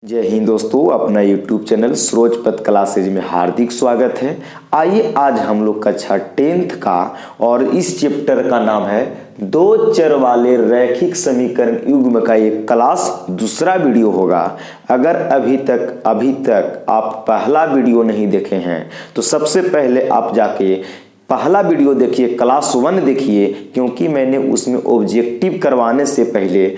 जय हिंद दोस्तों, अपना YouTube चैनल सूरजपत क्लासेज में हार्दिक स्वागत है। आइए आज हम लोग कक्षा 10th का और इस चैप्टर का नाम है दो चर वाले रैखिक समीकरण युग्म का एक क्लास दूसरा वीडियो होगा। अगर अभी तक आप पहला वीडियो नहीं देखे हैं तो सबसे पहले आप जाके पहला वीडियो देखिए, क्लास 1 देखिए, क्योंकि मैंने उसमें ऑब्जेक्टिव करवाने से पहले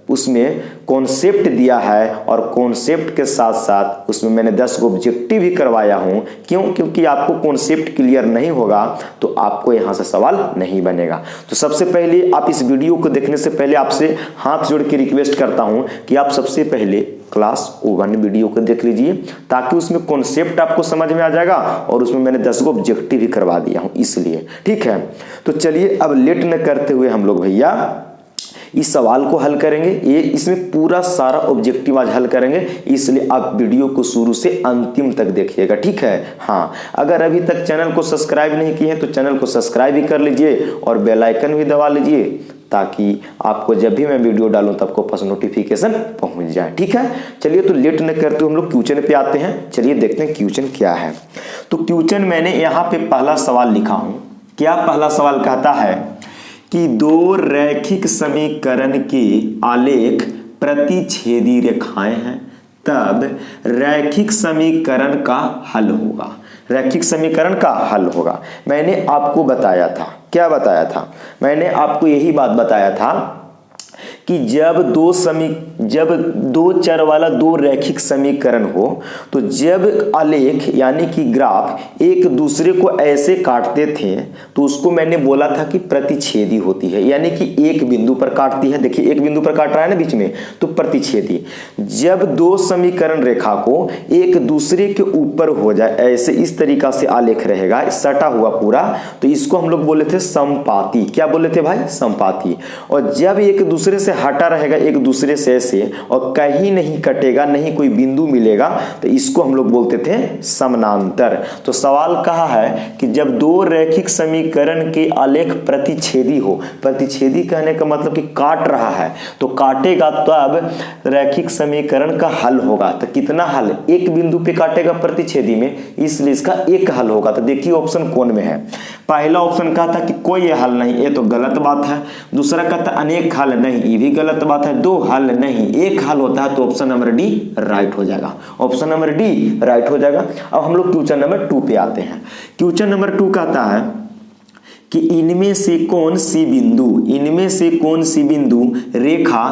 उसमें कॉन्सेप्ट दिया है और कॉन्सेप्ट के साथ साथ उसमें मैंने 10 ऑब्जेक्टिव भी करवाया हूं। क्योंकि आपको कॉन्सेप्ट क्लियर नहीं होगा तो आपको यहां से सवाल नहीं बनेगा। तो सबसे पहले आप इस वीडियो को देखने से पहले आपसे हाथ जोड़ के रिक्वेस्ट करता हूं कि आप सबसे पहले क्लास 1 वीडियो को देख लीजिए, ताकि उसमें कॉन्सेप्ट आपको समझ में आ जाएगा और उसमें मैंने 10 ऑब्जेक्टिव भी करवा दिया हूं, इसलिए ठीक है। तो चलिए अब लेट न करते हुए हम लोग भैया इस सवाल को हल करेंगे। इसमें पूरा सारा ऑब्जेक्टिव आज हल करेंगे, इसलिए आप वीडियो को शुरू से अंतिम तक देखिएगा, ठीक है। हाँ, अगर अभी तक चैनल को सब्सक्राइब नहीं किए हैं तो चैनल को सब्सक्राइब भी कर लीजिए और बेल आइकन भी दबा लीजिए, ताकि आपको जब भी मैं वीडियो डालूं तब आपको पास नोटिफिकेशन पहुंच जाए, ठीक है। चलिए तो लेट न करते हम लोग क्वेश्चन पे आते हैं। चलिए देखते हैं क्वेश्चन क्या है। तो क्वेश्चन मैंने यहाँ पे पहला सवाल लिखा हूं। क्या पहला सवाल कहता है कि दो रैखिक समीकरण के आलेख प्रतिच्छेदी रेखाएं हैं, तब रैखिक समीकरण का हल होगा। रैखिक समीकरण का हल होगा। मैंने आपको बताया था, क्या बताया था? मैंने आपको यही बात बताया था कि जब दो चर वाला दो रैखिक समीकरण हो तो जब आलेख यानी कि ग्राफ एक दूसरे को ऐसे काटते थे तो उसको मैंने बोला था कि प्रतिच्छेदी होती है, यानी कि एक बिंदु पर काटती है। देखिए एक बिंदु पर काट रहा है ना बीच में, तो प्रतिच्छेदी। जब दो समीकरण रेखा को एक दूसरे के ऊपर हो जाए, ऐसे इस तरीका से आलेख रहेगा सटा हुआ पूरा, तो इसको हम लोग बोले थे समपाती। क्या बोले थे भाई? समपाती। और जब एक दूसरे से हटा रहेगा एक दूसरे से ऐसे और कहीं नहीं कटेगा, नहीं कोई बिंदु मिलेगा, तो इसको हम लोग बोलते थे समानांतर। तो सवाल कहा है कि जब दो रैखिक समीकरण के आलेख प्रतिच्छेदी हो, प्रतिच्छेदी कहने का मतलब कि काट रहा है, तो काटेगा तब रैखिक समीकरण का हल होगा। तो कितना हल? एक बिंदु पे काटेगा प्रतिच्छेदी में, इसलिए इसका एक हल होगा। तो देखिए ऑप्शन कौन में है। पहला ऑप्शन कहा था कि कोई हल नहीं, ये तो गलत बात है। दूसरा कहता अनेक हल नहीं, ये भी गलत बात है। दो हल नहीं, एक हल होता है, तो ऑप्शन नंबर डी राइट हो जाएगा। ऑप्शन नंबर डी राइट हो जाएगा। अब हम लोग क्वेश्चन नंबर 2 पे आते हैं। क्वेश्चन नंबर 2 कहता है कि इनमें से कौन सी बिंदु रेखा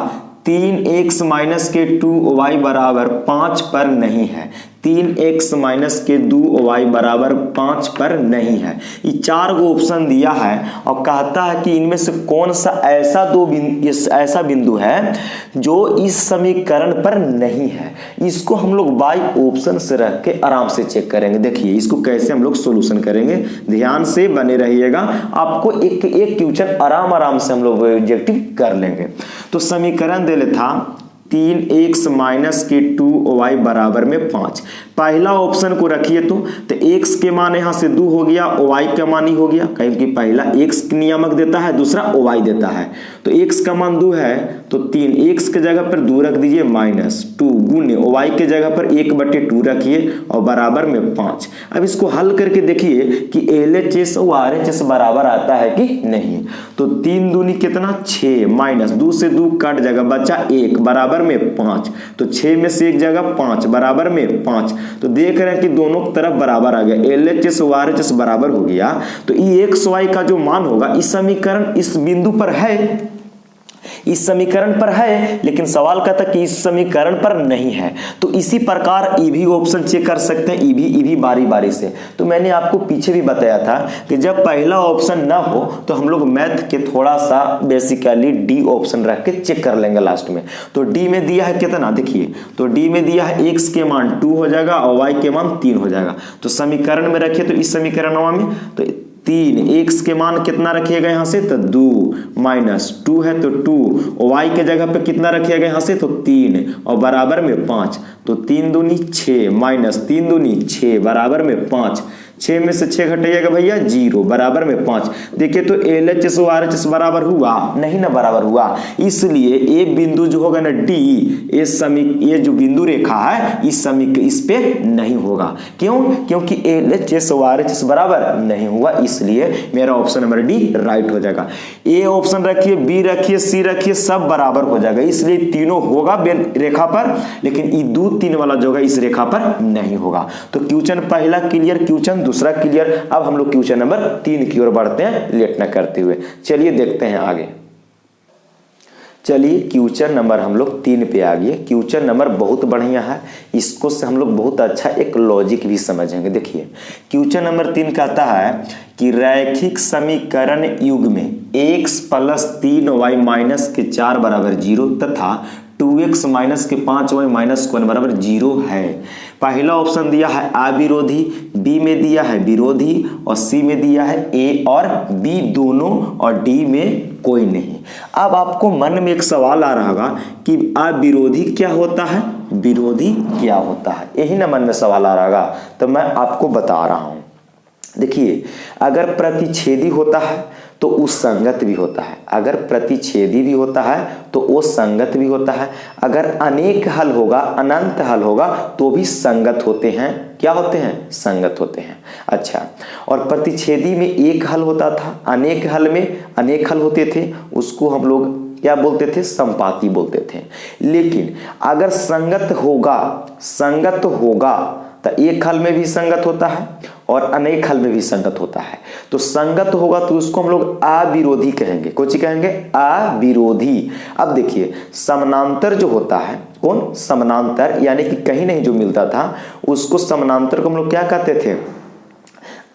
3x - के 2y बराबर 5 पर नहीं है। 3x - के 2y बराबर 5 पर नहीं है। ये 4 गो ऑप्शन दिया है और कहता है कि इनमें से कौन सा ऐसा बिंदु है जो इस समीकरण पर नहीं है। इसको हम लोग बाई ऑप्शन से रख के आराम से चेक करेंगे। देखिए इसको कैसे हम लोग सोल्यूशन करेंगे, ध्यान से बने रहिएगा। आपको एक क्वेश्चन आराम से हम लोग ऑब्जेक्टिव कर लेंगे। तो समीकरण दे ले था 3x - के 2y बराबर में 5। पहला ऑप्शन को रखिए तो x के मान यहां से 2 हो गया, y का मान ही हो गया, क्योंकि पहला x नियामक देता है, दूसरा y देता है। तो x का मान 2 है तो 3, x के जगह पर 2 रख दीजिए -2 गुने y के जगह पर 1/2 रखिए और बराबर में 5। अब इसको हल करके देखिए कि LHS और RHS बराबर आता है कि नहीं। तो 3 दूनी कितना? 6 -2 से 2 कट जाएगा, बचा 1 बराबर में 5। तो 6 में से 1 जगह 5 बराबर में 5। तो देख रहे हैं कि दोनों तरफ बराबर आ गया, LHS और RHS बराबर हो गया। तो EXY का जो मान होगा इस समीकरण इस बिंदु पर है, इस समीकरण पर है, लेकिन सवाल कहता कि इस समीकरण पर नहीं है। तो इसी प्रकार ये भी ऑप्शन चेक कर सकते हैं, ये भी बारी बारी से। तो मैंने आपको पीछे भी बताया था कि जब पहला ऑप्शन ना हो तो हम लोग मैथ के थोड़ा सा बेसिकली डी ऑप्शन रख के चेक कर लेंगे लास्ट में। तो डी में दिया है कितना? देखिए तो डी में दिया है x के मान 2 हो जाएगा और y के मान 3 हो जाएगा। तो समीकरण में रखिए तो इस समीकरण में तो 3, x के मान कितना रखिएगा यहाँ से? तो 2 - 2 है तो 2, y के जगह पे कितना रखिएगा यहाँ से? तो 3 और बराबर में 5। तो 3 दूनी 6 - 3 दूनी 6 बराबर में 5। 6 में से 6 घटाइएगा भैया 0 बराबर में 5। देखिए तो LHS और RHS बराबर हुआ नहीं ना, बराबर हुआ। इसलिए ये बिंदु जो होगा ना D, ये जो बिंदु रेखा है इस पे नहीं होगा। क्यों? क्योंकि LHS और RHS बराबर नहीं हुआ, इसलिए मेरा ऑप्शन नंबर D राइट हो जाएगा। A ऑप्शन रखिए, B रखिए, C रखिए, सब बराबर हो जाएगा, इसलिए तीनों होगा रेखा पर, लेकिन ये 2 3 वाला जो होगा इस रेखा पर नहीं होगा। तो क्वेश्चन पहला क्लियर, क्वेश्चन दूसरा क्लियर। अब हम लोग क्वेश्चन नंबर 3 की ओर बढ़ते हैं लेट न करते हुए। चलिए देखते हैं आगे। चलिए क्वेश्चन नंबर हम लोग 3 पे आ गए। क्वेश्चन नंबर बहुत बढ़िया है, इसको से हम लोग बहुत अच्छा एक लॉजिक भी समझेंगे। देखिए क्वेश्चन नंबर 3 कहता है कि रैखिक समीकरण युग में x + 3y - 4 बराबर 0 तथा 2x - 5y - 1 बराबर 0 है। पहला ऑप्शन दिया है अविरोधी, बी में दिया है विरोधी और सी में दिया है ए और बी दोनों और डी में कोई नहीं। अब आपको मन में एक सवाल आ रहा होगा कि अविरोधी क्या होता है, विरोधी क्या होता है, यही ना मन में सवाल आ रहा होगा। तो मैं आपको बता रहा हूं। देखिए अगर प्रतिच्छेदी होता है तो उस संगत भी होता है, अगर प्रतिच्छेदी भी होता है तो वो संगत भी होता है, अगर अनेक हल होगा, अनंत हल होगा तो भी संगत होते हैं। क्या होते हैं? संगत होते हैं। अच्छा, और प्रतिच्छेदी में एक हल होता था, अनेक हल में अनेक हल होते थे, उसको हम लोग क्या बोलते थे? संपाती बोलते थे। लेकिन अगर संगत होगा तो एक हल में भी संगत होता है और अनेक हल में भी संगत होता है। तो संगत होगा तो उसको हम लोग अविरोधी कहेंगे। कौन सी कहेंगे? अविरोधी। अब देखिए समानांतर जो होता है, कौन? समानांतर, यानी कि कहीं नहीं जो मिलता था उसको समानांतर को हम लोग क्या कहते थे?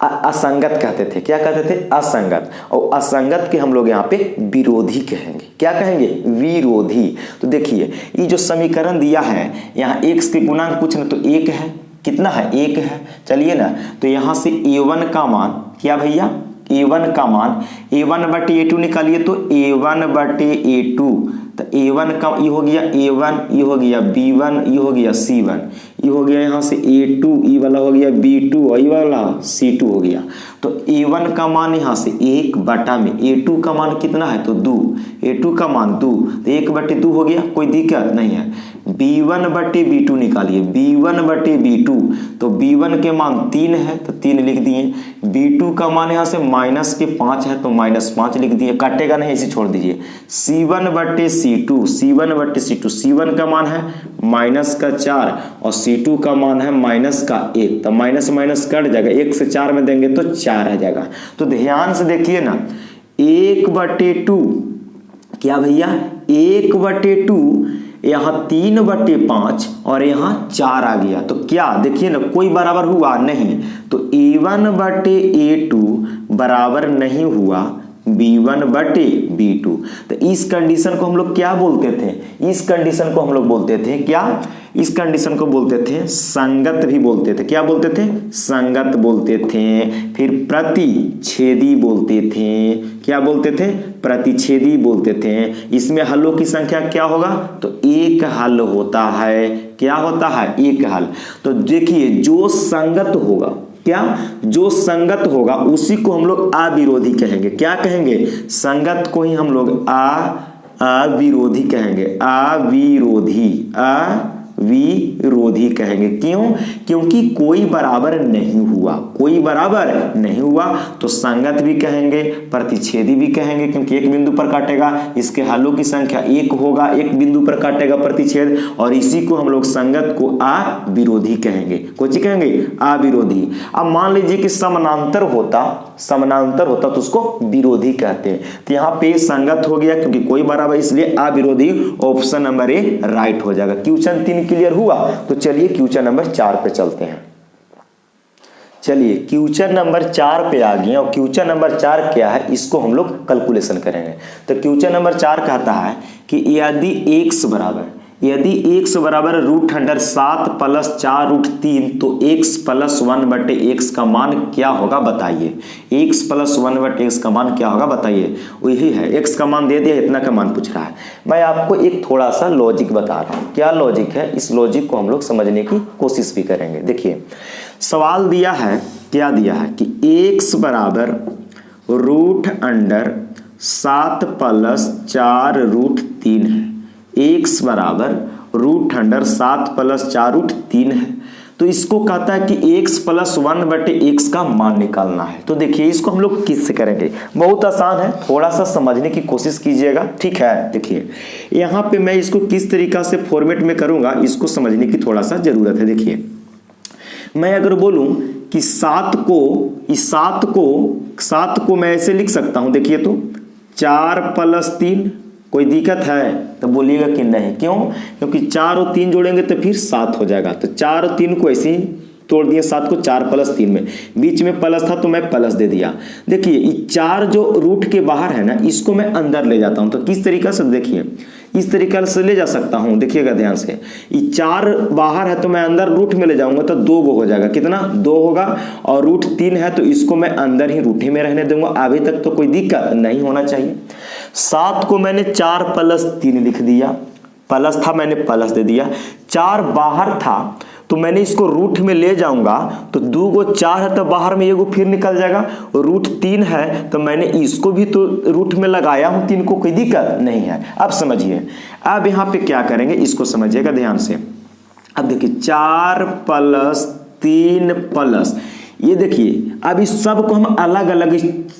असंगत कहते थे। क्या कहते थे? असंगत। और असंगत के हम लोग यहाँ पे विरोधी कहेंगे। क्या कहेंगे? विरोधी। तो देखिए ये जो समीकरण दिया है, यहाँ x के गुणांक पूछना तो 1 है, कितना है? 1 है। चलिए ना, तो यहां से a1 का मान क्या भैया? a1 का मान a1/a2 निकालिए तो a1/a2, तो a1 का ये हो गया a1, ये हो गया b1, ये हो गया c1, ये हो गया यहाँ से a2, ये वाला हो गया b2 और ये वाला c2 हो गया। तो a1 का मान यहाँ से 1 बटा में a2 का मान कितना है? तो 2, a2 का मान 2, तो 1/2 हो गया, कोई दिक्कत नहीं है। b1/b2 निकालिए, b1/b2, तो b1 के मान 3 है तो 3 लिख दिए, b2 का मान यहाँ से -5 है तो -5 लिख दिए, काटेगा नहीं, इसे छोड़ दीजिए। c1/c2, c1/c2, c1 का मान है -4 और c2 का मान है -1, तो माइनस माइनस कट जाएगा, 1 से 4 में देंगे तो 4 आ जाएगा। तो ध्यान से देखिए ना, 1/2 क्या भैया? 1/2, यहाँ 3/5 और यहाँ 4 आ गया। तो क्या देखिए ना, कोई बराबर हुआ नहीं, तो a1/a2 बराबर नहीं हुआ b1/b2। तो इस कंडीशन को हम लोग क्या बोलते थे? इस कंडीशन को हम लोग बोलते थे क्या? इस कंडीशन को बोलते थे संगत भी बोलते थे। क्या बोलते थे? संगत बोलते थे। फिर प्रतिच्छेदी बोलते थे। क्या बोलते थे? प्रतिच्छेदी बोलते थे। इसमें हलों की संख्या क्या होगा? तो एक हल होता है। क्या होता है? एक हल। तो देखिए जो संगत होगा, क्या? जो संगत होगा उसी को हम लोग अविरोधी कहेंगे। क्या कहेंगे? संगत को ही हम लोग अविरोधी कहेंगे। अविरोधी कहेंगे। क्यों? क्योंकि कोई बराबर नहीं हुआ, कोई बराबर नहीं हुआ तो संगत भी कहेंगे, प्रतिच्छेदी भी कहेंगे, क्योंकि एक बिंदु पर काटेगा, इसके हलों की संख्या 1 होगा, एक बिंदु पर काटेगा प्रतिच्छेद, और इसी को हम लोग संगत को अविरोधी कहेंगे। कौन सी कहेंगे? अविरोधी। अब मान लीजिए कि समानांतर होता तो उसको विरोधी कहते हैं। तो यहाँ पे संगत हो गया क्योंकि कोई बराबर, इसलिए अविरोधी। ऑप्शन नंबर ए राइट हो जाएगा। क्वेश्चन 3 क्लियर हुआ। तो चलिए क्वेश्चन नंबर 4 पे चलते हैं। चलिए क्वेश्चन नंबर 4 पे आ गए और क्वेश्चन नंबर 4 क्या है इसको हम लोग कैलकुलेशन करेंगे। तो क्वेश्चन नंबर 4 कहता है कि यदि x बराबर √7 + 4√3 तो x + 1/x का मान क्या होगा बताइए। x + 1/x का मान क्या होगा बताइए। वही है, x का मान दे दिया, इतना का मान पूछ रहा है। मैं आपको एक थोड़ा सा लॉजिक बता रहा हूँ। क्या लॉजिक है? इस लॉजिक को हम लोग समझने की कोशिश भी करेंगे। देखिए सवाल दिया है क्या दिया है कि x बराबर रूट अंडर 7 प्लस 4 रूट 3 है। x बराबर रूट अंडर 7 प्लस 4 रूट 3 है। तो इसको कहता है कि x प्लस 1/x का मान निकालना है। तो देखिए इसको हम लोग किससे करेंगे, बहुत आसान है, थोड़ा सा समझने की कोशिश कीजिएगा, ठीक है। देखिए यहाँ पे मैं इसको किस तरीका से फॉर्मेट में करूंगा, इसको समझने की थोड़ा सा जरूरत है। देखिए मैं अगर बोलूं कि 7 को मैं ऐसे लिख सकता हूं, देखिए तो 4 प्लस 3, कोई दिक्कत है तो बोलिएगा कि नहीं, क्यों, क्योंकि 4 और 3 जोड़ेंगे तो फिर 7 हो जाएगा। तो 4 और 3 को ऐसे ही तोड़ दिए, 7 को 4 प्लस 3 में, बीच में प्लस था तो मैं प्लस दे दिया। देखिए ये 4 जो रूट के बाहर है ना, इसको मैं अंदर ले जाता हूं। तो किस तरीका से, देखिए इस तरीके से ले जा सकता हूं, देखिएगा ध्यान से। ये 4 बाहर है तो मैं अंदर रूट में ले जाऊंगा तो 2 हो जाएगा, कितना 2 होगा। और रूट 3 है तो इसको मैं अंदर ही रूट ही में रहने दूंगा, अभी तक तो कोई दिक्कत नहीं होना चाहिए। 7 को मैंने 4 प्लस 3 लिख दिया, प्लस था मैंने प्लस दे दिया। 4 बाहर था तो मैंने इसको रूट में ले जाऊंगा तो 2 को 4 है तो बाहर में 1 फिर निकल जाएगा। और रूट 3 है तो मैंने इसको भी तो रूट में लगाया हूं, 3 को, कोई दिक्कत नहीं है। अब समझिए, अब यहाँ पे क्या करेंगे इसको समझिएगा ध्यान से। अब देखिए 4 प्लस 3 प्लस, ये देखिए अब इस सब को हम अलग अलग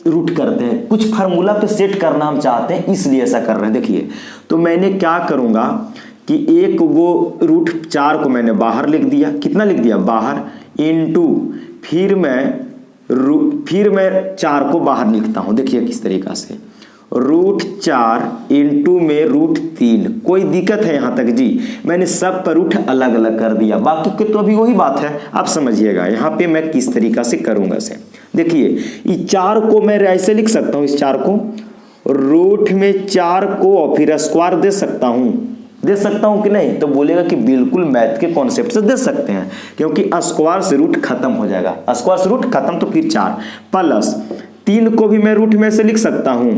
रूट करते हैं, कुछ फार्मूला पे सेट करना हम चाहते हैं, इसलिए ऐसा कर रहे हैं। देखिए तो मैंने क्या करूंगा कि एक वो रूट 4 को मैंने बाहर लिख दिया, कितना लिख दिया बाहर, इनटू फिर मैं 4 को बाहर लिखता हूं। देखिए किस तरीका से, रूट 4 इनटू में रूट 3, कोई दिक्कत है यहां तक जी, मैंने सब पर रूट अलग अलग कर दिया, बाकी के तो अभी वही बात है। आप समझिएगा यहाँ पे मैं किस तरीका से करूंगा इसे। देखिए ये 4 को मैं ऐसे लिख सकता हूं, इस 4 को रूट में 4 को और फिर स्क्वायर दे सकता हूं कि नहीं, तो बोलेगा कि बिल्कुल मैथ के कॉन्सेप्ट से दे सकते हैं, क्योंकि स्क्वायर से रूट खत्म हो जाएगा, स्क्वायर से रूट खत्म, तो फिर 4 प्लस 3 को भी मैं रूट में से लिख सकता हूं,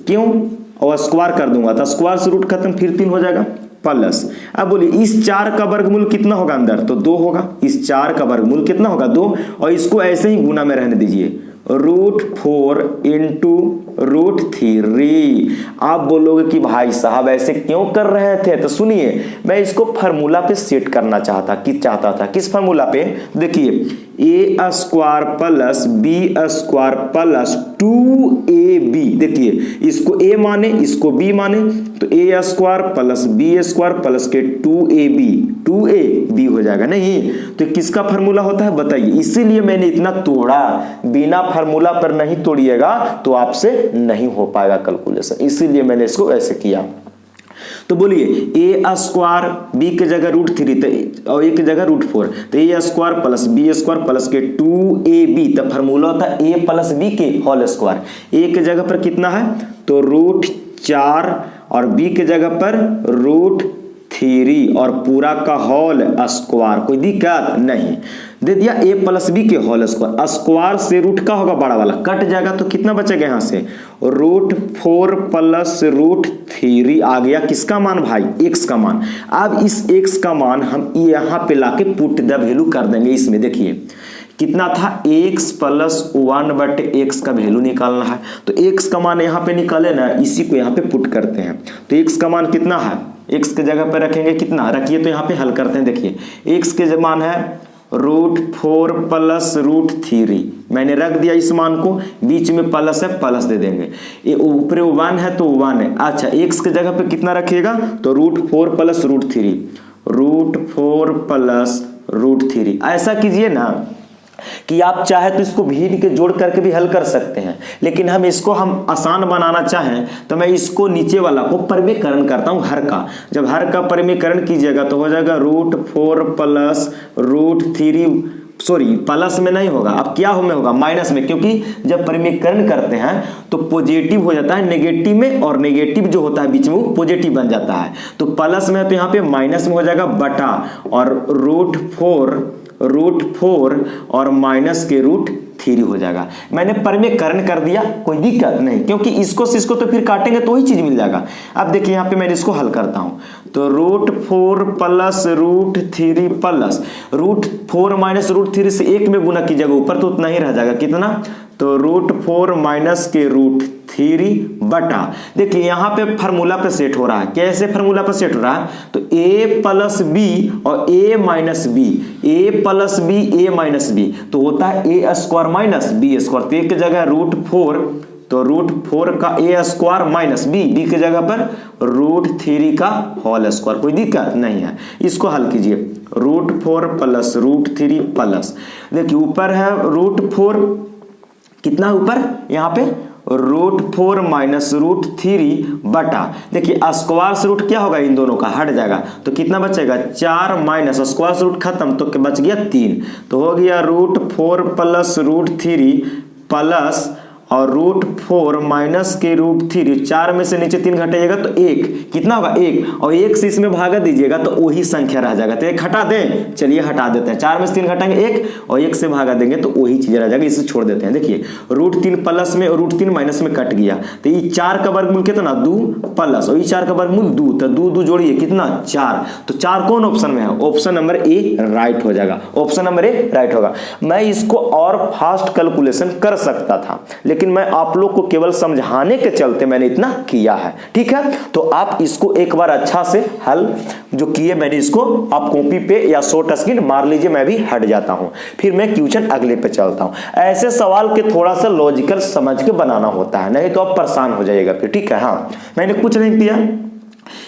क्यों, और स्क्वायर कर दूंगा तो स्क्वायर से रूट खत्म, फिर 3 हो जाएगा प्लस। अब बोलिए इस 4 का वर्गमूल कितना होगा अंदर, तो 2 होगा। इस 4 का वर्गमूल कितना होगा 2, और इसको ऐसे ही गुना में रहने दीजिए, रूट 4 इंटू रूट 3। आप बोलोगे कि भाई साहब ऐसे क्यों कर रहे थे, तो सुनिए मैं इसको फार्मूला पे सेट करना चाहता था। किस फार्मूला पे, देखिए a square plus b square plus 2ab, देखिए इसको a माने इसको b माने, तो a square plus b square plus के 2ab हो जाएगा। नहीं तो किसका फार्मूला होता है बताइए, इसीलिए मैंने इतना तोड़ा, बिना फार्मूला पर नहीं तोड़िएगा तो आपसे नहीं हो पाएगा कैलकुलेशन, इसीलिए मैंने इसको ऐसे किया। तो बोलिए a स्क्वायर b के जगह रूट 3 और a की जगह रूट 4, तो a square plus b square plus के 2ab, तो फार्मूला होता है a प्लस b के होल स्क्वायर। a के जगह पर कितना है तो रूट 4 और b के जगह पर रूट 3 और पूरा का होल स्क्वायर, कोई दिक्कत नहीं, दे दिया a प्लस बी के होल स्क्वायर। स्क्वायर से रूट का होगा बड़ा वाला कट जाएगा, तो कितना बचेगा यहाँ से रूट 4 प्लस रूट 3 आ गया, किसका मान भाई x का मान। अब इस x का मान हम यहाँ पे लाके पुट द वैल्यू कर देंगे। इसमें देखिए कितना था x प्लस 1/x का वैल्यू निकालना है, तो x का मान यहाँ पे निकाले ना, इसी को यहाँ पे पुट करते हैं। तो x का मान कितना है, x के जगह पे रखेंगे कितना, रखिए तो यहाँ पे हल करते हैं। देखिए x के मान है रूट 4 प्लस रूट 3, मैंने रख दिया इस मान को, बीच में प्लस है प्लस दे देंगे, ये ऊपर 1 है तो 1 है। अच्छा x के जगह पे कितना रखिएगा तो root 4 plus root 3, root 4 plus root 3। ऐसा कीजिए ना कि आप चाहे तो इसको भिन्न के जोड़ करके भी हल कर सकते हैं, लेकिन हम इसको आसान बनाना चाहें तो मैं इसको नीचे वाला को परिमीकरण करता हूं हर का। जब हर का परिमीकरण कीजिएगा तो हो जाएगा root 4 plus root 3, sorry plus में नहीं होगा, अब क्या में होगा माइनस में, क्योंकि जब परिमीकरण करते हैं तो पॉजिटिव हो जाता है नेगेटिव में, और नेगेटिव जो होता है बीच में वो पॉजिटिव बन जाता है। तो प्लस में है तो यहाँ पे माइनस में हो जाएगा बटा, और रूट 4 और माइनस के रूट 3 हो जाएगा। मैंने परमेकरण कर दिया, कोई दिक्कत नहीं, क्योंकि इसको से इसको तो फिर काटेंगे तो वही चीज मिल जाएगा। अब देखिए यहाँ पे मैंने इसको हल करता हूं, तो √4 प्लस √3 प्लस √4 माइनस √3 से 1 में गुना कीजिएगा, ऊपर तो उतना ही रह जाएगा, कितना, तो √4 माइनस के √3 बटा, देखिए यहाँ पे फार्मूला पे सेट हो रहा है। कैसे फार्मूला पे सेट हो रहा है, तो a प्लस बी और a minus B, a plus B a minus B, तो होता है a square minus b square, तो एक की जगह √4, तो √4 का a square minus b, b की जगह पर √3 का होल स्क्वायर, कोई दिक्कत नहीं है। इसको हल कीजिए, √4 प्लस √3 प्लस, देखिए ऊपर है √4, कितना ऊपर यहाँ पे √4 माइनस √3 बटा, देखिए स्क्वायर से रूट क्या होगा, इन दोनों का हट जाएगा, तो कितना बचेगा 4 माइनस स्क्वायर से रूट खत्म, तो बच गया 3, तो हो गया √4 प्लस √3 प्लस और √4 माइनस के √3, 4 में से नीचे 3 घटाइएगा तो 1, कितना होगा 1, और 1 से इसमें भागा दीजिएगा तो वही संख्या रह जाएगा, तो 1 हटा दें, चलिए हटा देते हैं, 4 में से 3 घटाएंगे 1 और 1 से भागा देंगे तो वही चीज रह जाएगा, इसे छोड़ देते हैं। देखिए √3 प्लस में और √3 माइनस में कट गया, तो ये 4 का वर्गमूल कितना 2 प्लस और ये 4 का वर्गमूल 2, तो 2 जोड़िए कितना 4, तो 4 कौन ऑप्शन में है, ऑप्शन नंबर ए राइट हो जाएगा, ऑप्शन नंबर ए राइट होगा। मैं इसको और फास्ट कैलकुलेशन कर सकता था, लेकिन मैं आप लोग को केवल समझाने के चलते मैंने इतना किया है, ठीक है। तो आप इसको एक बार अच्छा से हल जो किए मैंने, इसको आप कॉपी पे या शॉर्ट स्क्रीन मार लीजिए, मैं भी हट जाता हूं, फिर मैं क्वेश्चन अगले पे चलता हूं। ऐसे सवाल के थोड़ा सा लॉजिकल समझ के बनाना होता है, नहीं तो आप परेशान हो जाइएगा फिर, ठीक है। हाँ, मैंने कुछ नहीं किया,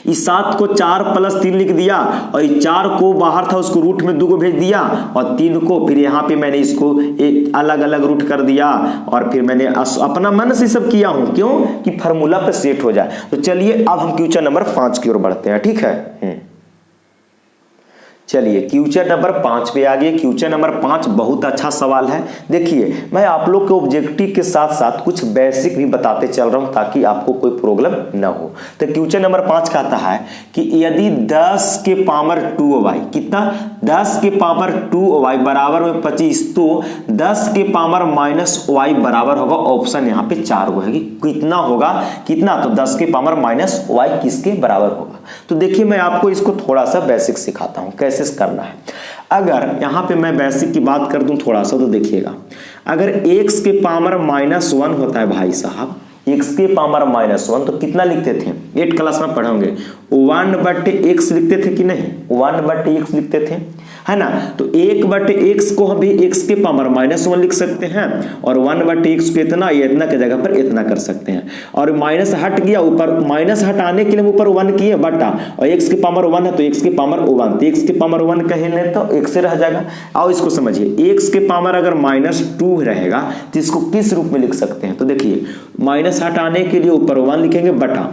इस 7 को 4 प्लस 3 लिख दिया और इस 4 को बाहर था उसको रूट में 2 को भेज दिया और 3 को फिर यहाँ पे मैंने इसको एक अलग अलग रूट कर दिया और फिर मैंने अपना मन से सब किया हूं, क्यों कि फार्मूला पे सेट हो जाए। तो चलिए अब हम क्वेश्चन नंबर 5 की ओर बढ़ते हैं, ठीक है। चलिए क्वेश्चन नंबर 5 पे आ गए। क्वेश्चन नंबर 5 बहुत अच्छा सवाल है। देखिए मैं आप लोग के ऑब्जेक्टिव के साथ साथ कुछ बेसिक भी बताते चल रहा हूं ताकि आपको कोई प्रॉब्लम ना हो। तो क्वेश्चन नंबर 5 कहता है कि यदि 10 के पावर 2y, कितना 10 के पावर 2y बराबर में 25, तो 10 के पावर माइनस y बराबर होगा, ऑप्शन यहाँ पे 4 होगा, कितना होगा, कितना, तो 10 के पावर माइनस y किसके बराबर होगा। तो देखिए मैं आपको इसको थोड़ा सा बेसिक सिखाता हूं कैसे करना है। अगर यहां पे मैं बेसिक की बात कर दूं थोड़ा सा, तो देखिएगा अगर x के पावर -1 होता है भाई साहब, x के पावर -1, तो कितना लिखते थे, 8 क्लास में पढ़ोगे 1/x लिखते थे कि नहीं, 1/x लिखते थे, है ना। तो 1/x को हम भी x के पावर -1 लिख सकते हैं और 1/x को इतना इतना की जगह पर इतना कर सकते हैं, और माइनस हट गया, ऊपर माइनस हटाने के लिए ऊपर 1 किए बटा, और x के पावर 1 है तो x के पावर 1, तो x के पावर 1 कहेंगे तो x से रह जाएगा। आओ इसको समझिए, x के पावर अगर -2 रहेगा तो इसको किस रूप में लिख सकते हैं, तो देखिए माइनस हटाने के लिए ऊपर 1 लिखेंगे बटा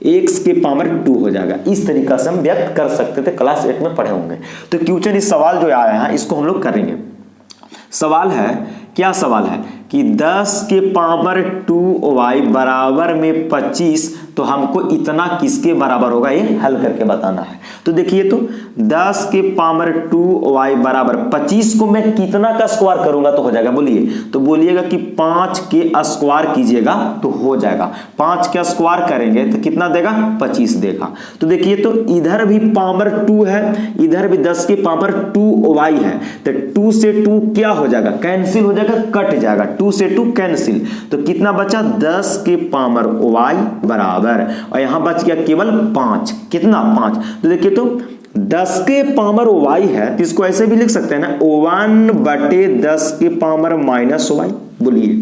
x के पावर 2 हो जाएगा। इस तरीका से हम व्यक्त कर सकते थे, क्लास 8 में पढ़े होंगे। तो क्वेश्चन इस सवाल जो आया है इसको हम लोग करेंगे। सवाल है, क्या सवाल है कि 10 के पावर 2y बराबर में 25, तो हमको इतना किसके बराबर होगा ये हल करके बताना है। तो देखिए तो 10 के पावर 2y बराबर 25 को मैं कितना का स्क्वायर करूंगा तो हो जाएगा, बोलिए, तो बोलिएगा कि 5 के स्क्वायर कीजिएगा तो हो जाएगा। 5 के स्क्वायर करेंगे तो कितना देगा, 25 देगा। तो देखिए तो इधर भी पावर 2 है, इधर भी 10 के पावर 2y है, तो 2 से 2 क्या हो जाएगा, कैंसिल हो जाएगा, कट जाएगा, 2 से 2 कैंसिल, तो कितना बचा 10 के पावर y बराबर, और यहां बच गया केवल 5, कितना 5। तो देखिए तो 10 के पावर y है तो इसको ऐसे भी लिख सकते हैं ना, 1/10 के पावर -y, बोलिए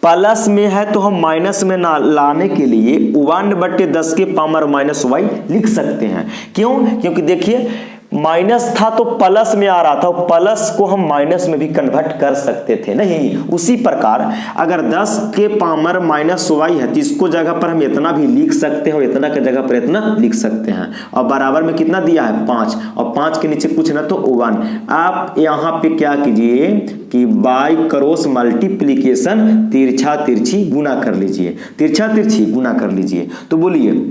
प्लस में है तो हम माइनस में ना लाने के लिए 1/10 के पावर -y लिख सकते हैं। क्यों, क्योंकि देखिए माइनस था तो प्लस में आ रहा था, प्लस को हम माइनस में भी कन्वर्ट कर सकते थे, नहीं। उसी प्रकार अगर 10 के पावर -y है तो इसको जगह पर हम इतना भी लिख सकते हैं और इतना के जगह पर इतना लिख सकते हैं, और बराबर में कितना दिया है 5, और 5 के नीचे कुछ ना तो 1। आप यहाँ पे क्या कीजिए कि बाय क्रॉस मल्टीप्लीकेशन तिरछा तिरछी गुना कर लीजिए, तिरछा तिरछी गुना कर लीजिए। तो बोलिए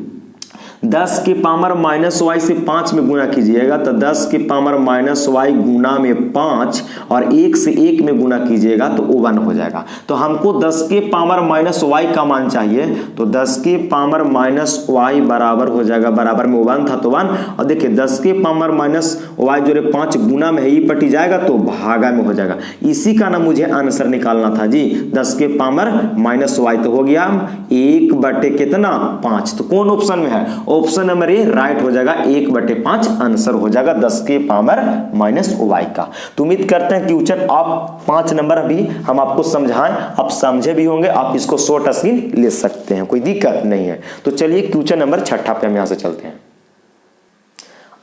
10 के पावर माइनस वाई से 5 में गुना कीजिएगा तो 10 के पावर माइनस वाई गुना में 5 और 1 से 1 में गुना कीजिएगा तो वो 1 हो जाएगा। तो हमको 10 के पावर माइनस वाई का मान चाहिए, तो 10 के पावर माइनस वाई बराबर हो जाएगा, बराबर में 1 था तो 1, और देखिए 10 के पावर माइनस वाई जो 5 गुना में है ये पटी जाएगा तो भागा में हो जाएगा। इसी का ना मुझे आंसर निकालना था जी। 10 के पावर माइनस वाई तो हो गया 1 बटे कितना 5, तो कौन ऑप्शन में है? ऑप्शन नंबर ए राइट हो जाएगा, 1 बटे 5 आंसर हो जाएगा 10 के पावर माइनस वाई का। तो उम्मीद करते हैं क्वेश्चन आप 5 नंबर अभी हम आपको समझाएं, आप समझे भी होंगे, आप इसको शॉर्ट स्क्रीन ले सकते हैं, कोई दिक्कत नहीं है। तो चलिए क्वेश्चन नंबर 6 पे हम यहां से चलते हैं।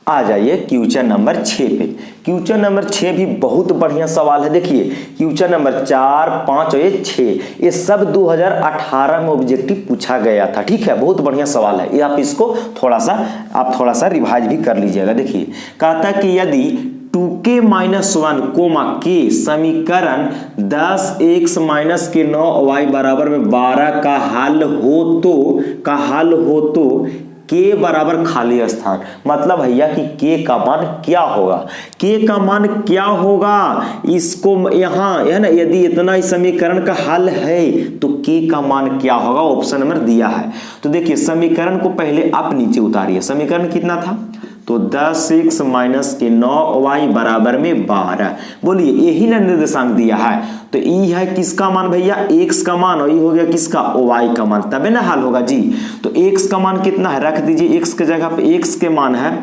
आ जाइए क्वेश्चन नंबर 6 पे। क्वेश्चन नंबर 6 भी बहुत बढ़िया सवाल है। देखिए क्वेश्चन नंबर 4, 5 और ये 6 ये सब 2018 में ऑब्जेक्टिव पूछा गया था। ठीक है, बहुत बढ़िया सवाल है ये, आप इसको थोड़ा सा रिवाइज भी कर लीजिएगा। देखिए कहता है कि यदि 2k माइनस 1 कोमा के समीकरण 10x माइनस के 9y बराबर में 12 का हल हो तो के बराबर खाली स्थान, मतलब भैया कि के का मान क्या होगा? के का मान क्या होगा? इसको यहां है ना, यदि इतना इस समीकरण का हल है तो के का मान क्या होगा? ऑप्शन नंबर दिया है। तो देखिए समीकरण को पहले आप नीचे उतारिए। समीकरण कितना था? तो 10x माइनस के 9y बराबर में 12। बोलिए यही ना निर्देशांक दिया है, तो ई है किसका मान भैया? x का मान, और ई हो गया किसका? y का मान, तबे ना हल होगा जी। तो x का मान कितना है? रख दीजिए x के जगह पे, x के मान है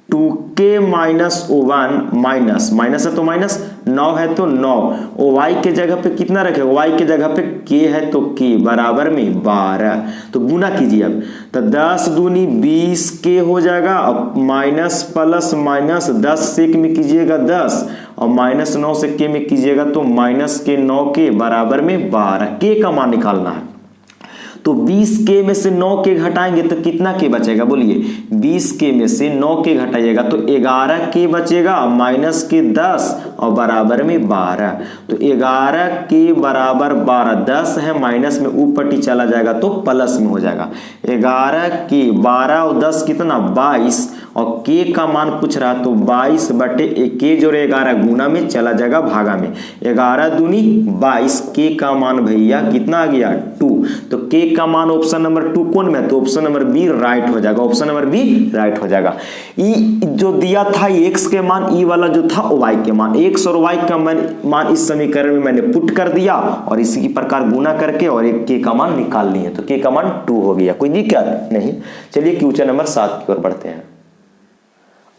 2k माइनस 1 माइनस है तो माइनस, 9 है तो 9, और y के जगह पे कितना रखे? y के जगह पे k है तो k बराबर में 12। तो गुना कीजिए अब, तो 10 दूनी 20 k हो जाएगा, अब माइनस प्लस माइनस 10 से k में कीजिएगा 10 और माइनस 9 से k में कीजिएगा तो माइनस के 9 के बराबर में 12। k का मान निकालना है। तो 20 के में से 9 के घटाएंगे तो कितना के बचेगा? बोलिए 20 के में से 9 के घटाइएगा तो 11 के बचेगा, माइनस के 10 और बराबर में 12। तो 11 के बराबर 12, 10 है माइनस में ऊपर चला जाएगा तो प्लस में हो जाएगा। 11 के 12 और 10 कितना? 22, और के का मान पूछ रहा तो 22 बटे के जोड़े 11 गुना में चला जाएगा भागा में, 11 दूनी 22। के का मान भैया कितना आ गया? 2। तो के का मान ऑप्शन नंबर 2 कौन में? तो ऑप्शन नंबर बी राइट हो जाएगा, ऑप्शन नंबर बी राइट हो जाएगा। ई जो दिया था एक्स के मान, ई वाला जो था वाई के मान, एक्स और वाई का मान इस समीकरण में मैंने पुट कर दिया और इसी प्रकार गुना करके और एक के का मान निकाल लिए, तो के का मान 2 हो गया, कोई दिक्कत नहीं। चलिए क्वेश्चन नंबर 7 की ओर बढ़ते हैं।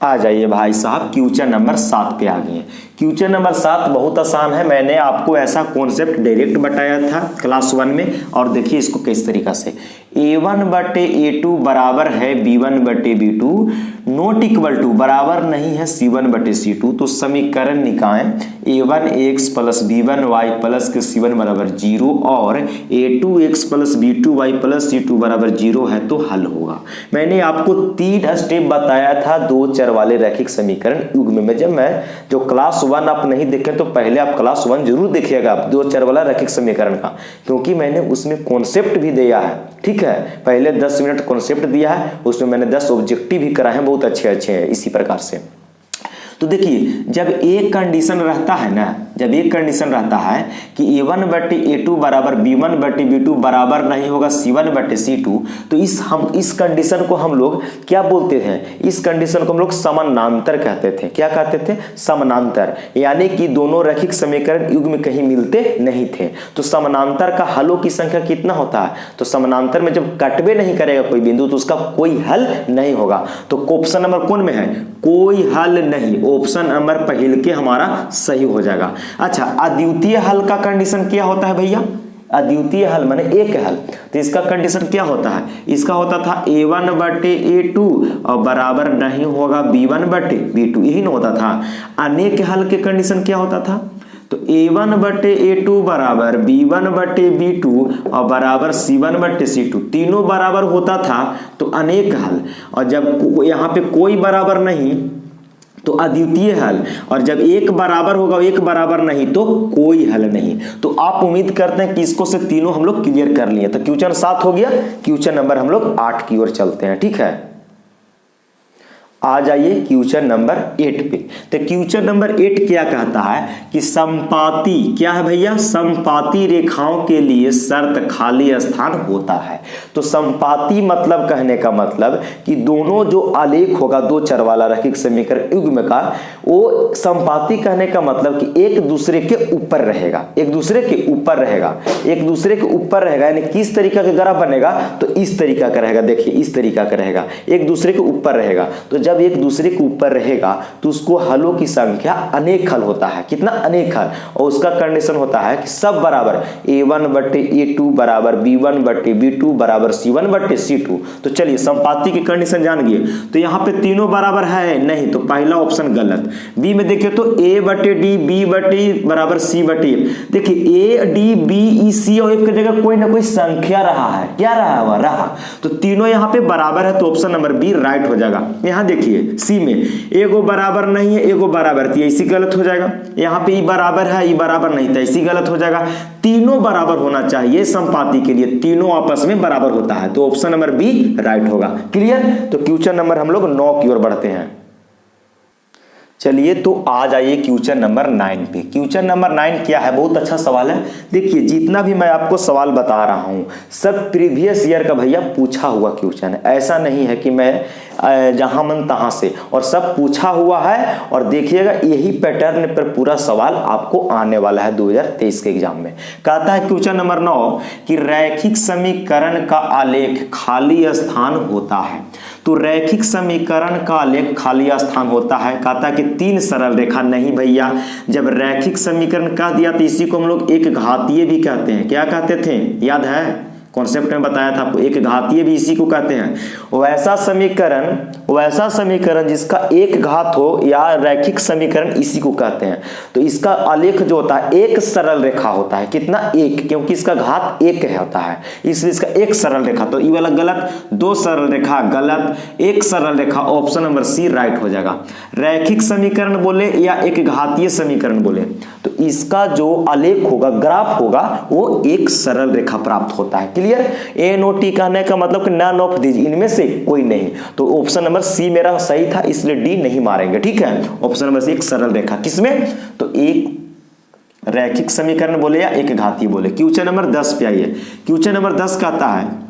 आ जाइए भाई साहब क्वेश्चन नंबर 7 पे आ गए हैं। क्वेश्चन नंबर 7 बहुत आसान है, मैंने आपको ऐसा कॉन्सेप्ट डायरेक्ट बताया था क्लास 1 में, और देखिए इसको किस तरीका से। a1 बटे a2 बराबर है b1 बटे b2 नॉट इक्वल टू बराबर नहीं है c1 बटे c2, तो समीकरण निकालें a1x प्लस b1y प्लस के c1 बराबर 0 और a2x plus b2y plus c2 बराबर 0 है तो हल होगा। मैंने आपको 3 स्टेप बताया था 2 चर वाले रैखिक समीकरण युग्म में। जब मैं जो क्लास 1 आप नहीं देखें तो पहले आप क्लास 1 जरूर देखिएगा 2 चर वाला रैखिक समीकरण का, क्योंकि मैंने उसमें कॉन्सेप्ट भी दिया है। ठीक है, पहले 10 मिनट कॉन्सेप्ट दिया है, उसमें मैंने 10 ऑब्जेक्टिव भी कराए हैं, बहुत अच्छे हैं इसी प्रकार से। तो देखिए जब एक कंडीशन रहता है ना, जब एक कंडीशन रहता है कि a1 बटे a2 बराबर b1 बटे b2 बराबर नहीं होगा c1 बटे c2, तो इस कंडीशन को हम लोग क्या बोलते थे? इस कंडीशन को हम लोग समानांतर कहते थे। क्या कहते थे? समानांतर, यानी कि दोनों रैखिक समीकरण युग्म में कहीं मिलते नहीं थे। तो समानांतर का हलों की संख्या कितना होता है? तो समानांतर में जब कटवे नहीं करेगा कोई बिंदु तो उसका कोई हल नहीं होगा। तो ऑप्शन नंबर कौन में है? कोई हल नहीं, ऑप्शन नंबर पहले के हमारा सही हो जाएगा। अच्छा, अद्वितीय हल का कंडीशन क्या होता है भैया? अद्वितीय हल माने एक हल, तो इसका कंडीशन क्या होता है? इसका होता था a1 बटे a2 और बराबर नहीं होगा b1 बटे b2, यही ना होता था। अनेक हल के कंडीशन क्या होता था? तो a1 बटे a2 बराबर b1 बटे b2 और बराबर c1 बटे c2, तीनों बराबर होता था तो अनेक हल, और जब यहाँ पे कोई बराबर नहीं तो अद्वितीय हल, और जब एक बराबर होगा एक बराबर नहीं तो कोई हल नहीं। तो आप उम्मीद करते हैं कि इसको से तीनों हम लोग क्लियर कर लिए। तो क्वेश्चन 7 हो गया। क्वेश्चन नंबर हम लोग 8 की ओर चलते हैं। ठीक है, आ जाइए क्वेश्चन नंबर 8 पे। तो क्वेश्चन नंबर 8 क्या कहता है कि समपाती, क्या है भैया, समपाती रेखाओं के लिए शर्त खाली स्थान होता है। तो समपाती मतलब कहने का मतलब कि दोनों जो आलेख होगा दो चर वाला रैखिक समीकरण युग्म का, वो समपाती कहने का मतलब कि एक दूसरे के ऊपर रहेगा, एक दूसरे के ऊपर रहेगा, एक दूसरे के ऊपर रहेगा। यानी किस तरीका का ग्राफ बनेगा, तो इस तरीका का रहेगा, देखिए इस तरीका का रहेगा, एक दूसरे के ऊपर रहेगा। तो जब एक दूसरे के ऊपर रहेगा तो उसको हलों की संख्या अनेक हल होता है, कितना, अनेक हल। और उसका कंडीशन होता है कि सब बराबर a1 बटे a2 बराबर b1 बटे b2 बराबर c1 बटे c2। तो चलिए समपाती की कंडीशन जान गए। तो यहाँ पे तीनों बराबर है नहीं, तो पहला ऑप्शन गलत। बी में देखिए तो a बटे d b बटे बराबर c बटे, देखिए a d b e c और एक जगह कोई ना कोई संख्या रहा है, क्या रहा है, वह रहा। तो तीनों यहाँ पे बराबर है, तो ऑप्शन नंबर बी राइट हो जाएगा। यहाँ देखिए सी में एगो बराबर नहीं है, एगो बराबर, तो इसी गलत हो जाएगा। यहाँ पे ई बराबर है, ई बराबर नहीं था, इसी गलत हो जाएगा। तीनों बराबर होना चाहिए समपाती के लिए, तीनों आपस में बराबर होता है, तो ऑप्शन नंबर बी राइट होगा। क्लियर। तो क्वेश्चन नंबर हम लोग 9 की ओर बढ़ते हैं। चलिए तो आ जाइए क्वेश्चन नंबर 9 पे। क्वेश्चन नंबर 9 क्या है, बहुत अच्छा सवाल है। देखिए जितना भी मैं आपको सवाल बता रहा हूं सब प्रीवियस ईयर का भैया पूछा हुआ क्वेश्चन है, ऐसा नहीं है कि मैं जहां मन तहां से, और सब पूछा हुआ है। और देखिएगा यही पैटर्न पर पूरा सवाल आपको आने वाला है 2023 के एग्जाम में। कहता है क्वेश्चन नंबर 9 कि रैखिक समीकरण का आलेख खाली स्थान होता है। तो रैखिक समीकरण का आलेख खाली स्थान होता है। कहता है कि 3 सरल रेखा, नहीं भैया, जब रैखिक समीकरण कह दिया तो इसी को हम लोग एक घातीय भी कहते हैं। क्या कहते थे, याद है, कॉन्सेप्ट में बताया था आपको, एक घातीय भी इसी को कहते हैं। वैसा समीकरण जिसका एक घात हो या रैखिक समीकरण इसी को कहते हैं। तो इसका आलेख जो होता है एक सरल रेखा होता है, कितना, एक, क्योंकि इसका घात एक है होता है, इसलिए इसका एक सरल रेखा। तो ये वाला गलत, 2 सरल रेखा गलत, एक सरल रेखा, ऑप्शन नंबर सी राइट हो जाएगा। रैखिक समीकरण बोले या एक घातीय समीकरण बोले, तो इसका जो आलेख होगा, ग्राफ होगा, वो एक सरल रेखा प्राप्त होता है। क्लियर। ए नो टी कहने का मतलब कि नन ऑफ दीज, इनमें से कोई नहीं। तो ऑप्शन नंबर सी मेरा सही था, इसलिए डी नहीं मारेंगे, ठीक है। ऑप्शन नंबर सी एक सरल रेखा, किसमें, तो एक रैखिक समीकरण बोले या एक घातीय बोले। क्वेश्चन नंबर 10 पे आइए। क्वेश्चन नंबर 10 कहता है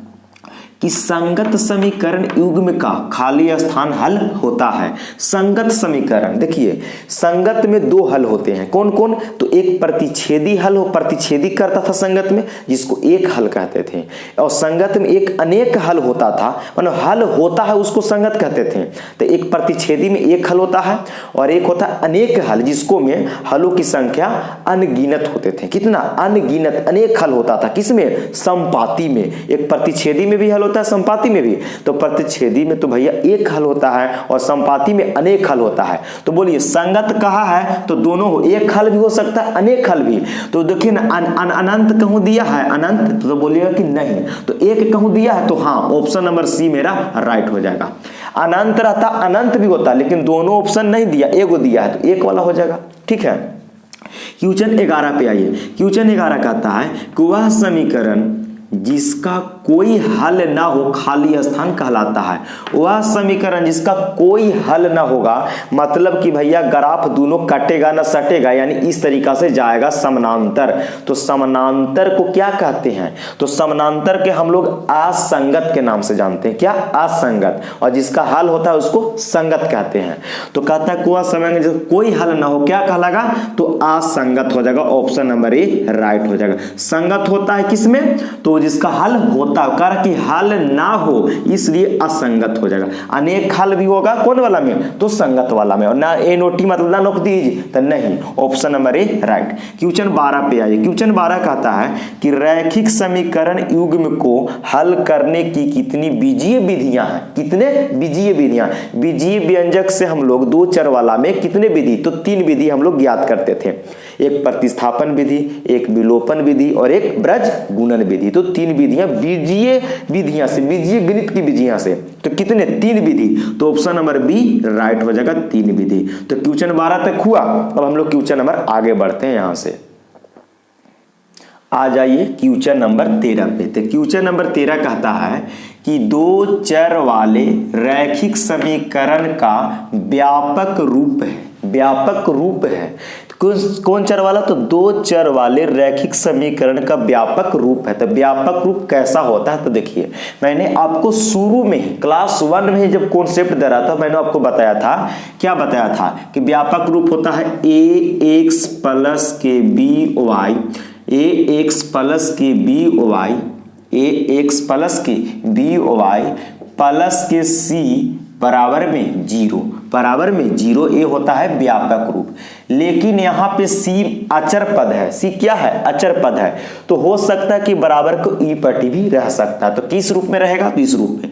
कि संगत समीकरण युग्म का खाली स्थान हल होता है। संगत समीकरण, देखिए संगत में 2 हल होते हैं, कौन कौन, तो एक प्रतिच्छेदी हल हो, प्रतिच्छेदी करता था संगत में, जिसको एक हल कहते थे। और संगत में एक अनेक हल होता था, मतलब हल होता है उसको संगत कहते थे। तो एक प्रतिच्छेदी में एक हल होता है और एक होता है अनेक हल, जिसको में हलों की संख्या अनगिनत होते थे। कितना, अनगिनत, अनेक हल होता था, किसमें, समपाती में। एक प्रतिच्छेदी में भी हल होता है, संपाती में भी। तो प्रतिच्छेदी में तो भैया एक हल होता है और संपाती में अनेक हल होता है। तो बोलिए संगत कहा है तो दोनों हो, एक हल भी हो सकता है, अनेक हल भी। तो देखिए ना, अनंत कहूं दिया है, अनंत, तो बोलिएगा कि नहीं। तो एक कहूं दिया है, तो हाँ, ऑप्शन नंबर सी मेरा राइट हो जाएगा। अनंत रहता, अनंत भी होता, लेकिन दोनों ऑप्शन नहीं दिया, एगो दिया है, तो एक वाला हो जाएगा, ठीक है। क्वेश्चन 11 पे आइए। क्वेश्चन 11 कहता है कि वह समीकरण जिसका कोई हल ना हो खाली स्थान कहलाता है। वह समीकरण जिसका कोई हल ना होगा, मतलब कि भैया ग्राफ दोनों कटेगा ना सटेगा, यानी इस तरीका से जाएगा समानांतर। तो समानांतर को क्या कहते हैं, तो समानांतर के हम लोग असंगत के नाम से जानते हैं। क्या, असंगत। और जिसका हल होता है उसको संगत कहते हैं। तो कहता है वह समीकरण जिसका कोई हल ना हो क्या कहलागा, तो असंगत हो जाएगा। ऑप्शन नंबर ए राइट हो जाएगा। संगत होता है किसमें, तो जिसका हल होता है, कारण कि हल ना हो इसलिए असंगत हो जाएगा। अनेक हल भी होगा कौन वाला में, तो संगत वाला में। और ना ए नोटी मतलब ना नोक दीजिए तो नहीं, option number A right. Question 12 पे आइए। क्वेश्चन 12 कहता है कि रैखिक समीकरण युग्म को हल करने की कितनी बीजीय विधियां हैं। कितने बीजीय विधियां, बीजीय व्यंजक से हम लोग 2 चर वाला में कितने विधि, तो 3 विधि हम लोग ज्ञात करते थे। एक प्रतिस्थापन विधि, एक विलोपन विधि और एक ब्रज गुणन विधि। तो 3 विधियां बीजीय विधियां से, बीजीय गणित की विधियां से। तो कितने, 3 विधि। तो ऑप्शन नंबर बी राइट हो जाएगा, 3 विधि। तो क्वेश्चन 12 तक हुआ। अब हम लोग क्वेश्चन नंबर आगे बढ़ते हैं। यहां से आ जाइए क्वेश्चन नंबर 13 पे। तो क्वेश्चन नंबर 13 कहता है कि दो चर वाले रैखिक समीकरण का व्यापक रूप है, व्यापक रूप है। कौन चर वाला? तो दो चर वाले रैखिक समीकरण का व्यापक रूप है। तो व्यापक रूप कैसा होता है? तो देखिए, मैंने आपको शुरू में ही क्लास 1 में जब कॉन्सेप्ट दे रहा था, मैंने आपको बताया था, क्या बताया था कि व्यापक रूप होता है ax प्लस के by, ax प्लस के by, ax प्लस के by प्लस के c बराबर में 0, बराबर में 0, ये होता है व्यापक रूप। लेकिन यहाँ पे c अचर पद है, c क्या है? अचर पद है। तो हो सकता है कि बराबर को ई पटी भी रह सकता है। तो किस रूप में रहेगा? तो इस रूप में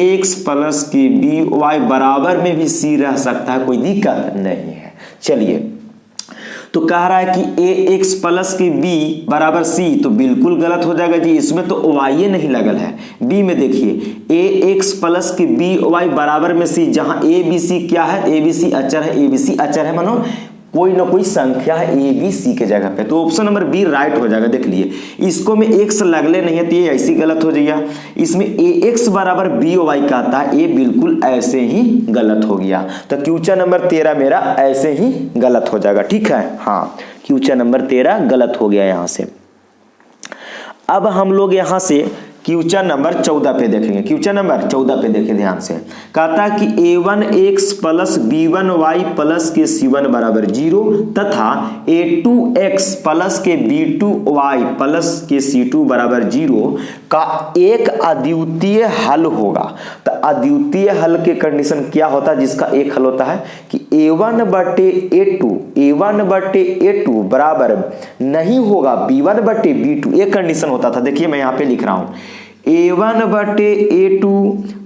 ax प्लस के by बराबर में भी c रह सकता है, कोई दिक्कत नहीं है। चलिए, तो कह रहा है कि ax प्लस के b बराबर c, तो बिल्कुल गलत हो जाएगा जी, इसमें तो y नहीं लगल है। b में देखिए ax प्लस के by बराबर में c, जहां abc क्या है? abc अचर है, abc अचर है, मानो कोई ना कोई संख्या है abc के जगह पे। तो ऑप्शन नंबर बी राइट हो जाएगा। देख लिए, इसको में x लगले नहीं है तो ये ऐसी गलत हो जाएगा। इसमें ax बराबर by कहता है, ये बिल्कुल ऐसे ही गलत हो गया। तो क्वेश्चन नंबर 13 मेरा ऐसे ही गलत हो जाएगा। ठीक है, हाँ, क्वेश्चन नंबर 13 गलत हो गया यहाँ से। अब हम लोग यहाँ से क्वेश्चन नंबर 14 पे देखेंगे। क्वेश्चन नंबर 14 पे देखें ध्यान से। कहता है कि a1x प्लस b1y प्लस के c1 बराबर 0 तथा a2x प्लस के b2y प्लस के c2 बराबर 0 का एक अद्वितीय हल होगा। तो अद्वितीय हल के कंडीशन क्या होता है? जिसका एक हल होता है कि a1 बटे a2 बराबर नहीं होगा b1 बटे b2, एक कंडीशन होता था। देखिए, मैं यहाँ पे लिख रहा हूं, a1 बटे a2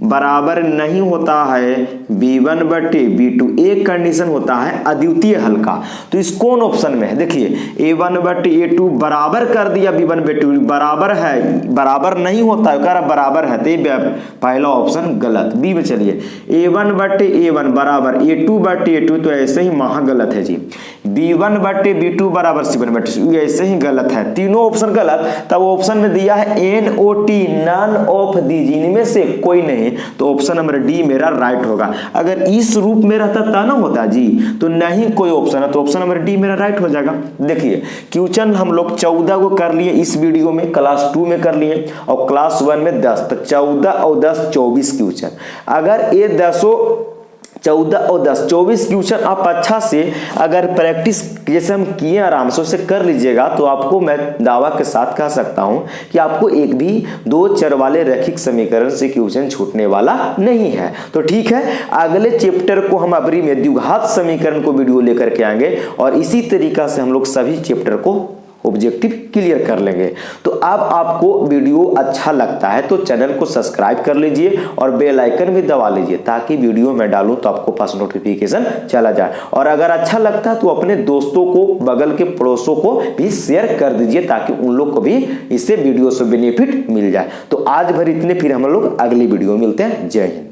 बराबर नहीं होता है b1 बटे b2, एक कंडीशन होता है अद्वितीय हल का। तो इस कौन ऑप्शन में है? देखिए, a1 बटे a2 बराबर कर दिया b1 बटे b2, बराबर है, बराबर नहीं होता है, कह रहा बराबर है, तो ये पहला ऑप्शन गलत। बी में चलिए, a1 बटे a1 बराबर a2 बटे a2, तो ऐसे ही महा गलत है जी। b1 बटे b2 बराबर c1 बटे c2, ऐसे ही गलत है। तीनों ऑप्शन गलत। तब ऑप्शन में दिया है NOT, नन ऑफ दीज, इनमें से कोई नहीं। तो ऑप्शन नंबर डी मेरा राइट होगा। अगर इस रूप में रहता ता ना होता जी, तो नहीं कोई ऑप्शन है, तो ऑप्शन नंबर डी मेरा राइट हो जाएगा। देखिए, क्वेश्चन हम लोग 14 को कर लिए इस वीडियो में, क्लास 2 में कर लिए और क्लास 1 में 10, तो 14 और 10 24 क्वेश्चन। अगर ये 14 और 10 24 क्वेश्चन आप अच्छा से अगर प्रैक्टिस जैसे हम किए आराम से उसे कर लीजिएगा, तो आपको मैं दावा के साथ कह सकता हूं कि आपको एक भी दो चर वाले रैखिक समीकरण से क्वेश्चन छूटने वाला नहीं है। तो ठीक है, अगले चैप्टर को हम अबरी में द्विघात समीकरण को वीडियो लेकर के आएंगे और इसी तरीका से हम लोग सभी चैप्टर को ऑब्जेक्टिव क्लियर कर लेंगे। तो अब आपको वीडियो अच्छा लगता है तो चैनल को सब्सक्राइब कर लीजिए और बेल आइकन भी दबा लीजिए, ताकि वीडियो मैं डालूं तो आपको पास नोटिफिकेशन चला जाए। और अगर अच्छा लगता है तो अपने दोस्तों को, बगल के पड़ोसों को भी शेयर कर दीजिए, ताकि उन लोग को भी इससे वीडियो से बेनिफिट मिल जाए। तो आज भर इतने, फिर हम लोग अगली वीडियो मिलते हैं। जय हिंद।